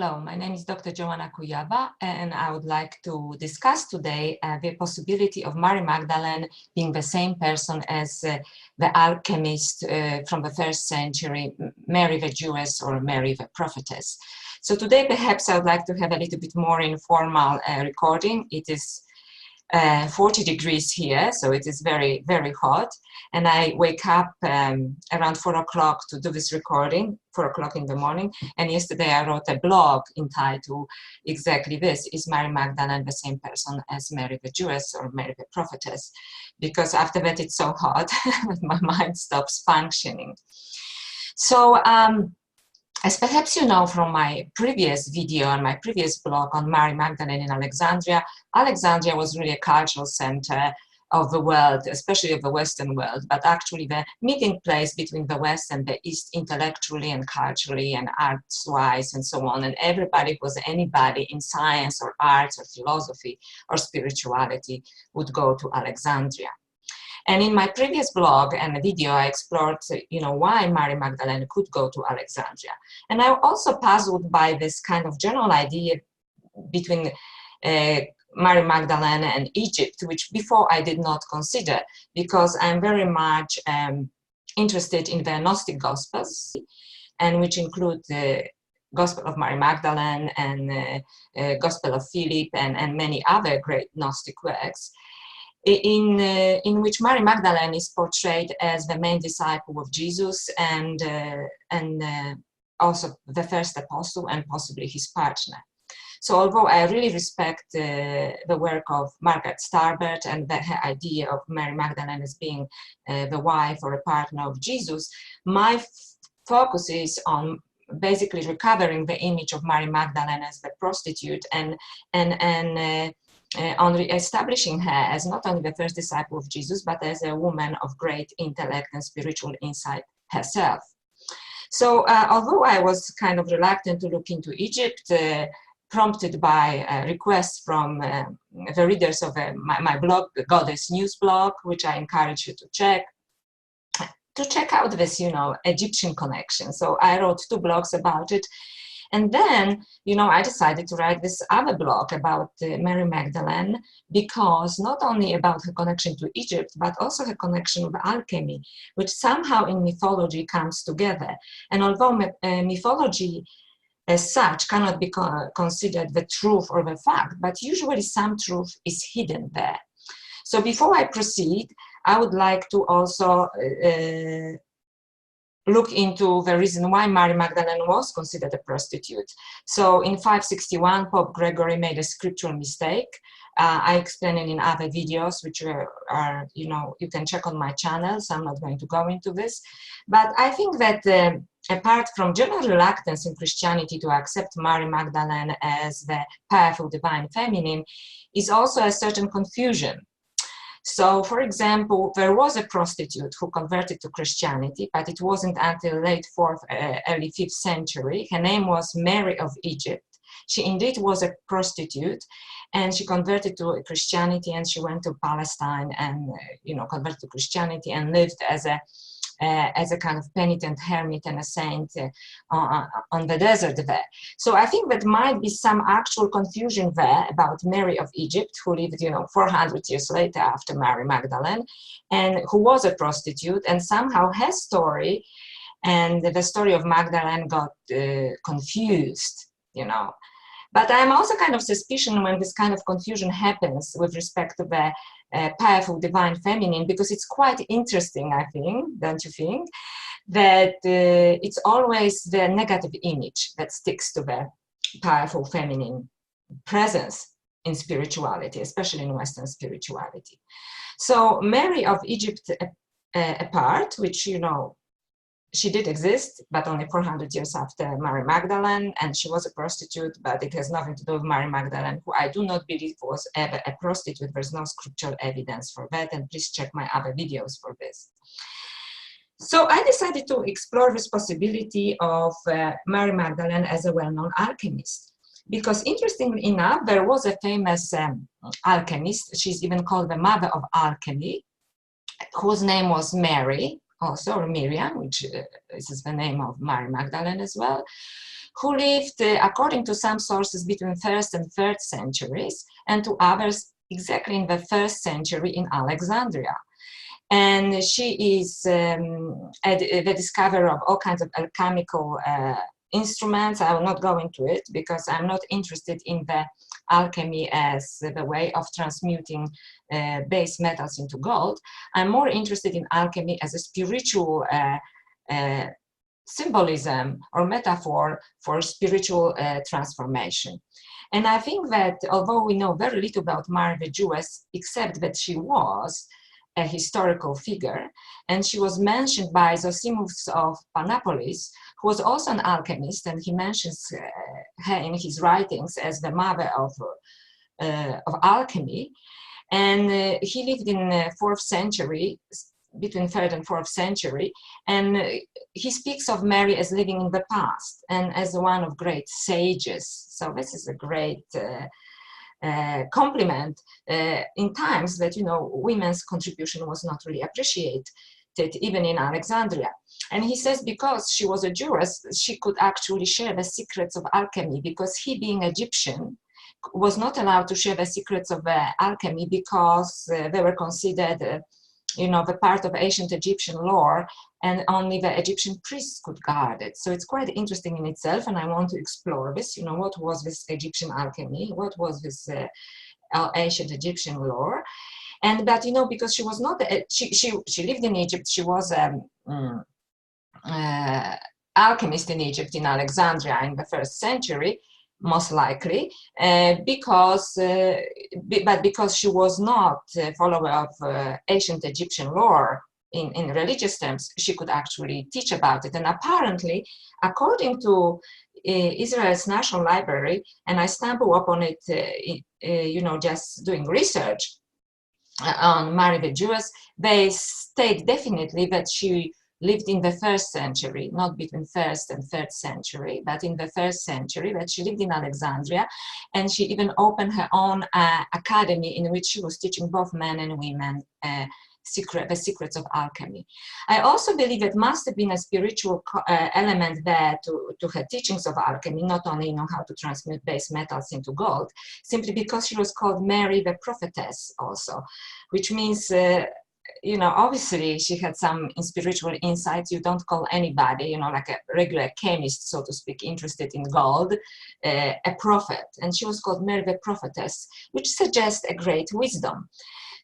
Hello, my name is Dr. Joanna Kujawa, and I would like to discuss today the possibility of Mary Magdalene being the same person as the alchemist from the 1st century, Mary the Jewess or Mary the Prophetess. So today perhaps I would like to have a little bit more informal recording. It is 40 degrees here, so it is very, very hot. And I wake up around 4 o'clock to do this recording, 4 o'clock in the morning. And yesterday I wrote a blog entitled exactly this: is Mary Magdalene the same person as Mary the Jewess or Mary the Prophetess? Because after that it's so hot that my mind stops functioning. So as perhaps you know from my previous video and my previous blog on Mary Magdalene in Alexandria, Alexandria was really a cultural center of the world, especially of the Western world, but actually the meeting place between the West and the East intellectually and culturally and arts-wise and so on. And everybody who was anybody in science or arts or philosophy or spirituality would go to Alexandria. And in my previous blog and video, I explored, why Mary Magdalene could go to Alexandria. And I'm also puzzled by this kind of general idea between Mary Magdalene and Egypt, which before I did not consider, because I'm very much interested in the Gnostic Gospels, and which include the Gospel of Mary Magdalene and Gospel of Philip and many other great Gnostic works, in which Mary Magdalene is portrayed as the main disciple of Jesus and also the first apostle and possibly his partner. So although I really respect the work of Margaret Starbert and her idea of Mary Magdalene as being the wife or a partner of Jesus, my focus is on basically recovering the image of Mary Magdalene as the prostitute and on establishing her as not only the first disciple of Jesus, but as a woman of great intellect and spiritual insight herself. So although I was kind of reluctant to look into Egypt, prompted by requests from the readers of my blog, the Goddess News blog, which I encourage you to check out this, Egyptian connection. So I wrote 2 blogs about it. And then, I decided to write this other blog about Mary Magdalene, because not only about her connection to Egypt, but also her connection with alchemy, which somehow in mythology comes together. And although mythology as such cannot be considered the truth or the fact, but usually some truth is hidden there. So before I proceed, I would like to also look into the reason why Mary Magdalene was considered a prostitute. So in 561, Pope Gregory made a scriptural mistake. I explain it in other videos, which are, you can check on my channel, so I'm not going to go into this. But I think that apart from general reluctance in Christianity to accept Mary Magdalene as the powerful divine feminine, is also a certain confusion. So, for example, there was a prostitute who converted to Christianity, but it wasn't until late 4th, early 5th century. Her name was Mary of Egypt. She indeed was a prostitute, and she converted to Christianity, and she went to Palestine and, converted to Christianity and lived as a kind of penitent hermit and a saint on the desert there. So I think that might be some actual confusion there about Mary of Egypt, who lived, 400 years later after Mary Magdalene, and who was a prostitute, and somehow her story and the story of Magdalene got confused, But I'm also kind of suspicious when this kind of confusion happens with respect to the powerful divine feminine, because it's quite interesting, I think, don't you think, that it's always the negative image that sticks to the powerful feminine presence in spirituality, especially in Western spirituality. So Mary of Egypt apart, which, she did exist, but only 400 years after Mary Magdalene, and she was a prostitute, but it has nothing to do with Mary Magdalene, who I do not believe was ever a prostitute. There's no scriptural evidence for that, and please check my other videos for this. So I decided to explore this possibility of Mary Magdalene as a well-known alchemist, because interestingly enough, there was a famous alchemist, she's even called the mother of alchemy, whose name was Mary also, or Miriam, which is the name of Mary Magdalene as well, who lived, according to some sources, between 1st and 3rd centuries, and to others exactly in the 1st century in Alexandria. And she is the discoverer of all kinds of alchemical instruments. I will not go into it because I'm not interested in the alchemy as the way of transmuting base metals into gold. I'm more interested in alchemy as a spiritual symbolism or metaphor for spiritual transformation. And I think that although we know very little about Mary the Jewess, except that she was a historical figure, and she was mentioned by Zosimus of Panopolis, who was also an alchemist, and he mentions her in his writings as the mother of alchemy. And he lived in the 4th century, between 3rd and 4th century, and he speaks of Mary as living in the past and as one of great sages. So this is a great compliment in times that, you know, women's contribution was not really appreciated, even in Alexandria. And he says because she was a Jewess, she could actually share the secrets of alchemy, because he, being Egyptian, was not allowed to share the secrets of alchemy because they were considered you know, the part of ancient Egyptian lore, and only the Egyptian priests could guard it. So it's quite interesting in itself, and I want to explore this, you know, what was this Egyptian alchemy, what was this ancient Egyptian lore. And but, you know, because she was not, she lived in Egypt, she was alchemist in Egypt, in Alexandria in the 1st century, most likely, but because she was not a follower of ancient Egyptian lore in religious terms, she could actually teach about it. And apparently, according to Israel's National Library, and I stumbled upon it, you know, just doing research on Mary the Jewess, they state definitely that she lived in the 1st century, not between 1st and 3rd century, but in the 1st century, that she lived in Alexandria, and she even opened her own academy in which she was teaching both men and women the secrets of alchemy. I also believe it must have been a spiritual element there to her teachings of alchemy, not only, you know, how to transmute base metals into gold, simply because she was called Mary the Prophetess also, which means you know, obviously she had some spiritual insights. You don't call anybody, you know, like a regular chemist, so to speak, interested in gold, a prophet. And she was called Mary the Prophetess, which suggests a great wisdom.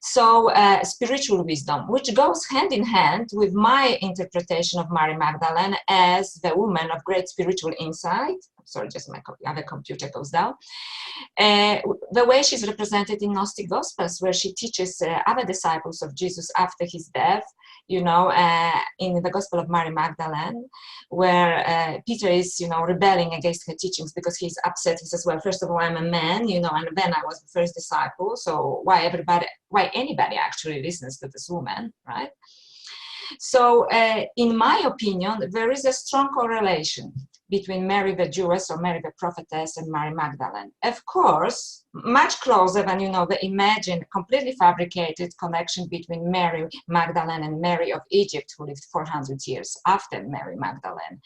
So spiritual wisdom, which goes hand in hand with my interpretation of Mary Magdalene as the woman of great spiritual insight. Sorry, just my other computer goes down. The way she's represented in Gnostic Gospels, where she teaches other disciples of Jesus after his death, you know, in the Gospel of Mary Magdalene, where Peter is, you know, rebelling against her teachings because he's upset. He says, well, first of all, I'm a man, you know, and then I was the first disciple, so why anybody actually listens to this woman, right? So in my opinion, there is a strong correlation between Mary the Jewess, or Mary the Prophetess, and Mary Magdalene. Of course, much closer than, you know, the imagined, completely fabricated connection between Mary Magdalene and Mary of Egypt, who lived 400 years after Mary Magdalene.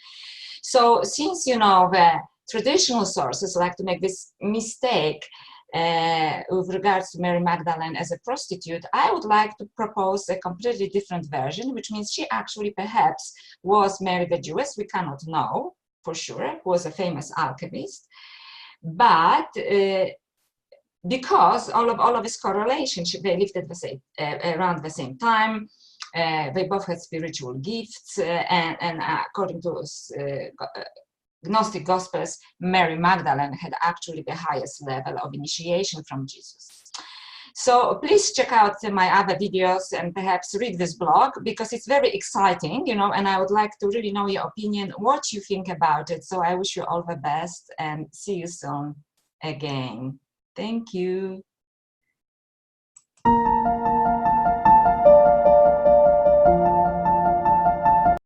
So since, you know, the traditional sources like to make this mistake with regards to Mary Magdalene as a prostitute, I would like to propose a completely different version, which means she actually perhaps was Mary the Jewess. We cannot know for sure, who was a famous alchemist, but because all of this correlation, they lived at the same, around the same time, they both had spiritual gifts, and according to Gnostic Gospels, Mary Magdalene had actually the highest level of initiation from Jesus. So please check out my other videos and perhaps read this blog, because it's very exciting, you know, and I would like to really know your opinion, what you think about it. So I wish you all the best and see you soon again. Thank you.